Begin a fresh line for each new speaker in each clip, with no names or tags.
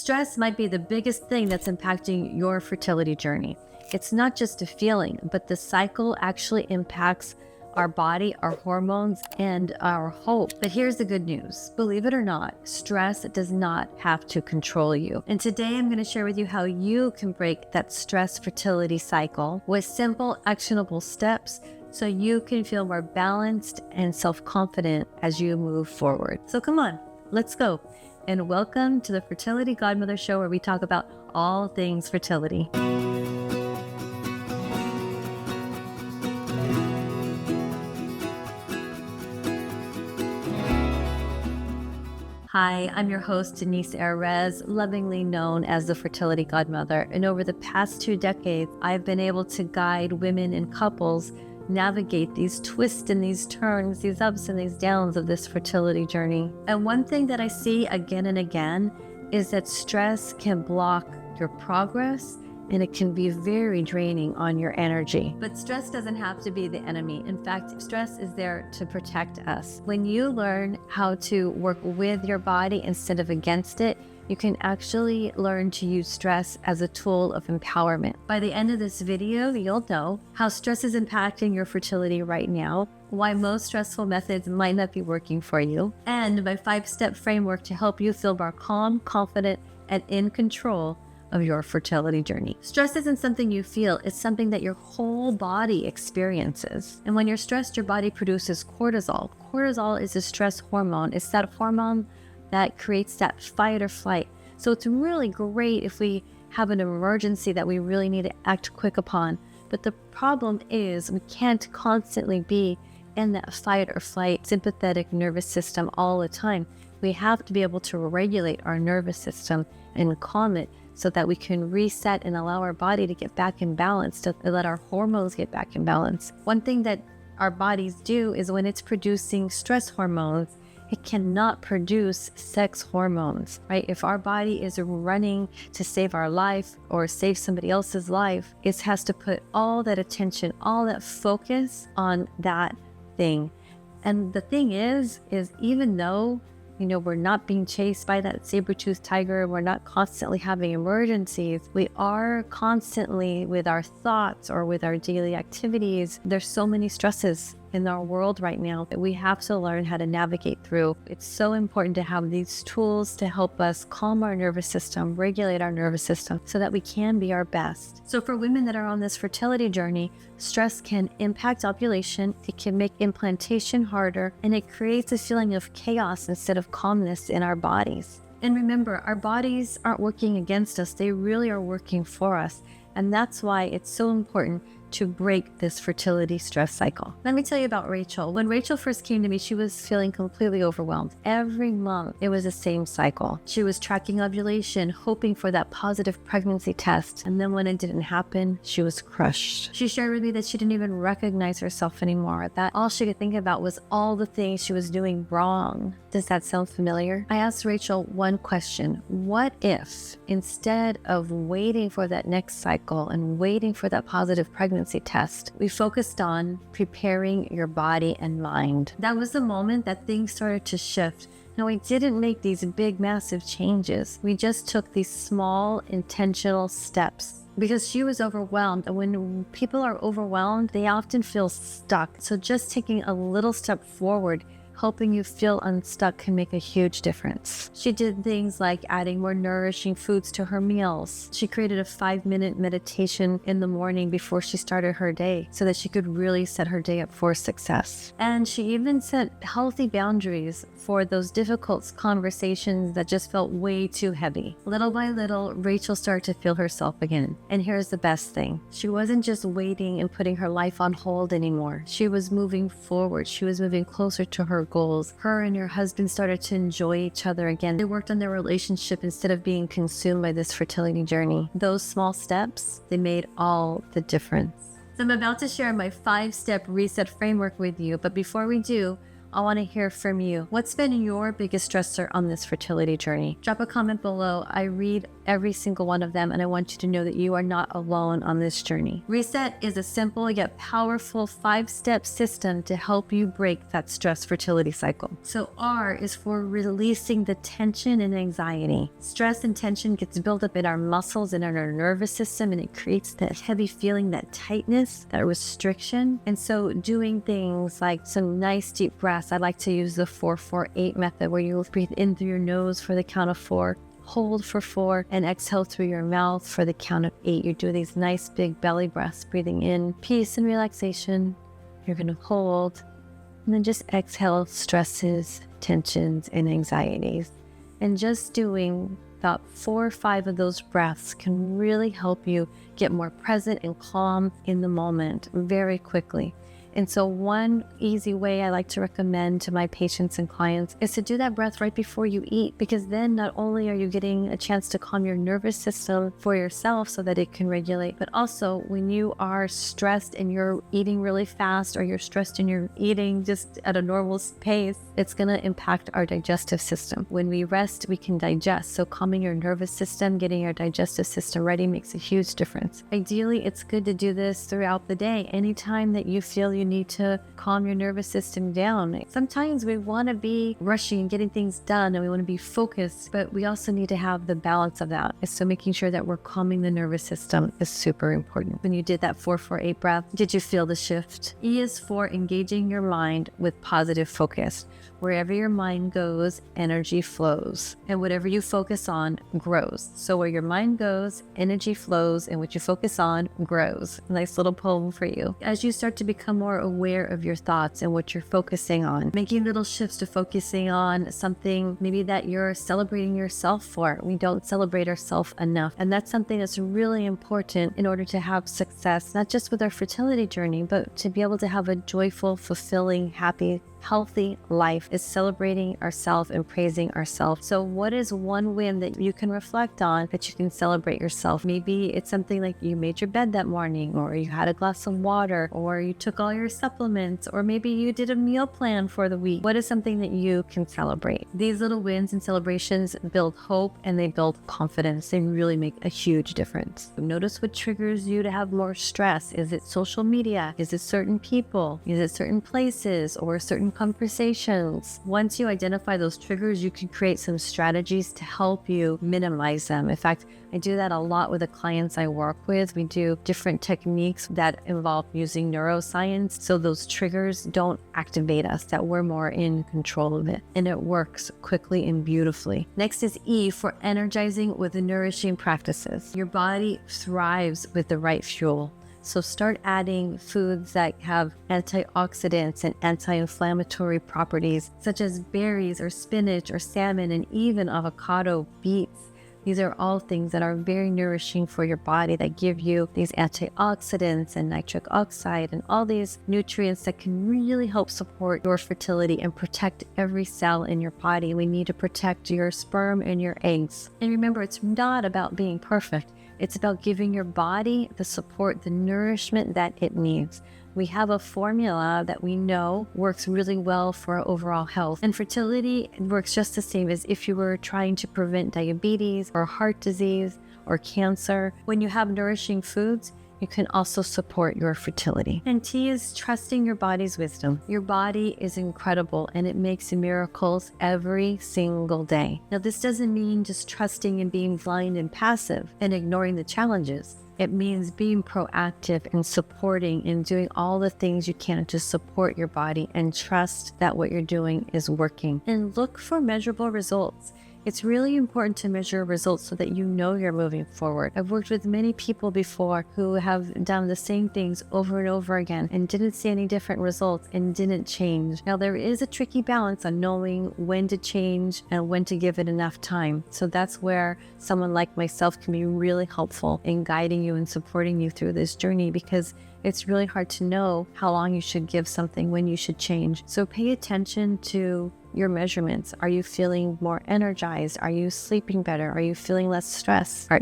Stress might be the biggest thing that's impacting your fertility journey. It's not just a feeling, but the cycle actually impacts our body, our hormones, and our hope. But here's the good news. Believe it or not, stress does not have to control you. And today I'm going to share with you how you can break that stress fertility cycle with simple, actionable steps so you can feel more balanced and self-confident as you move forward. So come on, let's go. And welcome to the Fertility Godmother Show, where we talk about all things fertility. Hi, I'm your host, Denise Erez, lovingly known as the Fertility Godmother. And over the past 2 decades, I've been able to guide women and couples navigate these twists and these turns, these ups and these downs of this fertility journey. And one thing that I see again and again is that stress can block your progress, and it can be very draining on your energy. But stress doesn't have to be the enemy. In fact, stress is there to protect us. When you learn how to work with your body instead of against it, you can actually learn to use stress as a tool of empowerment. By the end of this video, you'll know how stress is impacting your fertility right now, why most stressful methods might not be working for you, and my 5-step framework to help you feel more calm, confident, and in control of your fertility journey. Stress isn't something you feel, it's something that your whole body experiences. And when you're stressed, your body produces cortisol. Cortisol is a stress hormone. It's that hormone that creates that fight or flight. So it's really great if we have an emergency that we really need to act quick upon. But the problem is we can't constantly be in that fight or flight sympathetic nervous system all the time. We have to be able to regulate our nervous system and calm it so that we can reset and allow our body to get back in balance, to let our hormones get back in balance. One thing that our bodies do is when it's producing stress hormones, it cannot produce sex hormones, right? If our body is running to save our life or save somebody else's life, it has to put all that attention, all that focus on that thing. And the thing is even though we're not being chased by that saber-toothed tiger, we're not constantly having emergencies, we are constantly with our thoughts or with our daily activities. There's so many stresses in our world right now that we have to learn how to navigate through. It's so important to have these tools to help us calm our nervous system, regulate our nervous system so that we can be our best. So for women that are on this fertility journey, stress can impact ovulation, it can make implantation harder, and it creates a feeling of chaos instead of calmness in our bodies. And remember, our bodies aren't working against us, they really are working for us. And that's why it's so important to break this fertility stress cycle. Let me tell you about Rachel. When Rachel first came to me, she was feeling completely overwhelmed. Every month, it was the same cycle. She was tracking ovulation, hoping for that positive pregnancy test. And then when it didn't happen, she was crushed. She shared with me that she didn't even recognize herself anymore, that all she could think about was all the things she was doing wrong. Does that sound familiar? I asked Rachel one question. What if instead of waiting for that next cycle and waiting for that positive pregnancy test, we focused on preparing your body and mind? That was the moment that things started to shift. Now, we didn't make these big, massive changes. We just took these small, intentional steps because she was overwhelmed. And when people are overwhelmed, they often feel stuck. So just taking a little step forward, helping you feel unstuck, can make a huge difference. She did things like adding more nourishing foods to her meals. She created a 5-minute meditation in the morning before she started her day so that she could really set her day up for success. And she even set healthy boundaries for those difficult conversations that just felt way too heavy. Little by little, Rachel started to feel herself again. And here's the best thing. She wasn't just waiting and putting her life on hold anymore. She was moving forward. She was moving closer to her goals. Her and her husband started to enjoy each other again. They worked on their relationship instead of being consumed by this fertility journey. Those small steps, they made all the difference. So I'm about to share my 5-step reset framework with you, but before we do, I want to hear from you. What's been your biggest stressor on this fertility journey? Drop a comment below. I read every single one of them, and I want you to know that you are not alone on this journey. Reset is a simple yet powerful 5-step system to help you break that stress fertility cycle. So R is for releasing the tension and anxiety. Stress and tension gets built up in our muscles and in our nervous system, and it creates that heavy feeling, that tightness, that restriction. And so doing things like some nice deep breaths. I like to use the 4-4-8 method, where you breathe in through your nose for the count of 4, hold for 4, and exhale through your mouth for the count of 8. You do these nice big belly breaths, breathing in peace and relaxation. You're going to hold, and then just exhale stresses, tensions, and anxieties. And just doing about 4 or 5 of those breaths can really help you get more present and calm in the moment very quickly. And so one easy way I like to recommend to my patients and clients is to do that breath right before you eat, because then not only are you getting a chance to calm your nervous system for yourself so that it can regulate, but also when you are stressed and you're eating really fast, or you're stressed and you're eating just at a normal pace, it's going to impact our digestive system. When we rest, we can digest. So calming your nervous system, getting your digestive system ready makes a huge difference. Ideally, it's good to do this throughout the day. Anytime that you feel you need to calm your nervous system down. Sometimes we want to be rushing and getting things done, and we want to be focused, but we also need to have the balance of that. So making sure that we're calming the nervous system is super important. When you did that 4-4-8 breath, did you feel the shift? E is for engaging your mind with positive focus. Wherever your mind goes, energy flows, and whatever you focus on grows. So where your mind goes, energy flows, and what you focus on grows. Nice little poem for you. As you start to become more aware of your thoughts and what you're focusing on, making little shifts to focusing on something maybe that you're celebrating yourself for. We don't celebrate ourselves enough, and that's something that's really important in order to have success, not just with our fertility journey, but to be able to have a joyful, fulfilling, happy, healthy life is celebrating ourselves and praising ourselves. So what is one win that you can reflect on that you can celebrate yourself? Maybe it's something like you made your bed that morning, or you had a glass of water, or you took all your supplements, or maybe you did a meal plan for the week. What is something that you can celebrate? These little wins and celebrations build hope, and they build confidence. They really make a huge difference. Notice what triggers you to have more stress. Is it social media? Is it certain people? Is it certain places or certain conversations? Once you identify those triggers, you can create some strategies to help you minimize them. In fact, I do that a lot with the clients I work with. We do different techniques that involve using neuroscience so those triggers don't activate us, that we're more in control of it. And it works quickly and beautifully. Next is E for energizing with nourishing practices. Your body thrives with the right fuel. So start adding foods that have antioxidants and anti-inflammatory properties, such as berries or spinach or salmon and even avocado, beets. These are all things that are very nourishing for your body, that give you these antioxidants and nitric oxide and all these nutrients that can really help support your fertility and protect every cell in your body. We need to protect your sperm and your eggs. And remember, it's not about being perfect. It's about giving your body the support, the nourishment that it needs. We have a formula that we know works really well for our overall health. And fertility works just the same as if you were trying to prevent diabetes or heart disease or cancer. When you have nourishing foods, you can also support your fertility. And T is trusting your body's wisdom. Your body is incredible, and it makes miracles every single day. Now, this doesn't mean just trusting and being blind and passive and ignoring the challenges. It means being proactive and supporting and doing all the things you can to support your body and trust that what you're doing is working. And look for measurable results. It's really important to measure results so that you know you're moving forward. I've worked with many people before who have done the same things over and over again and didn't see any different results and didn't change. Now, there is a tricky balance on knowing when to change and when to give it enough time. So that's where someone like myself can be really helpful in guiding you and supporting you through this journey, because it's really hard to know how long you should give something, when you should change. So pay attention to your measurements. Are you feeling more energized? Are you sleeping better? Are you feeling less stress? Are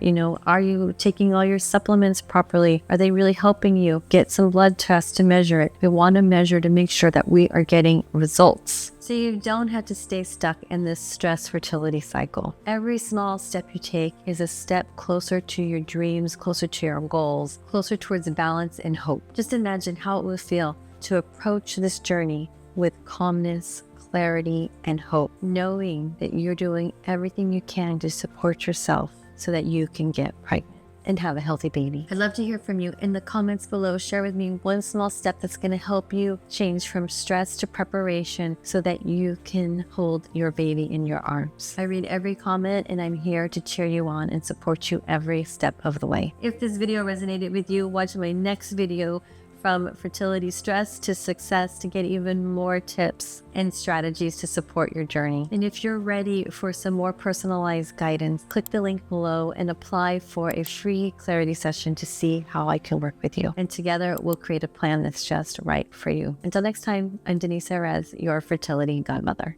you taking all your supplements properly? Are they really helping you? Get some blood tests to measure it. We want to measure to make sure that we are getting results, so you don't have to stay stuck in this stress fertility cycle. Every small step you take is a step closer to your dreams, closer to your goals, closer towards balance and hope. Just imagine how it would feel to approach this journey with calmness, clarity, and hope, knowing that you're doing everything you can to support yourself so that you can get pregnant and have a healthy baby. I'd love to hear from you in the comments below. Share with me one small step that's going to help you change from stress to preparation so that you can hold your baby in your arms. I read every comment and I'm here to cheer you on and support you every step of the way. If this video resonated with you, watch my next video, from fertility stress to success, to get even more tips and strategies to support your journey. And if you're ready for some more personalized guidance, click the link below and apply for a free clarity session to see how I can work with you. And together we'll create a plan that's just right for you. Until next time, I'm Denise Erez, your fertility godmother.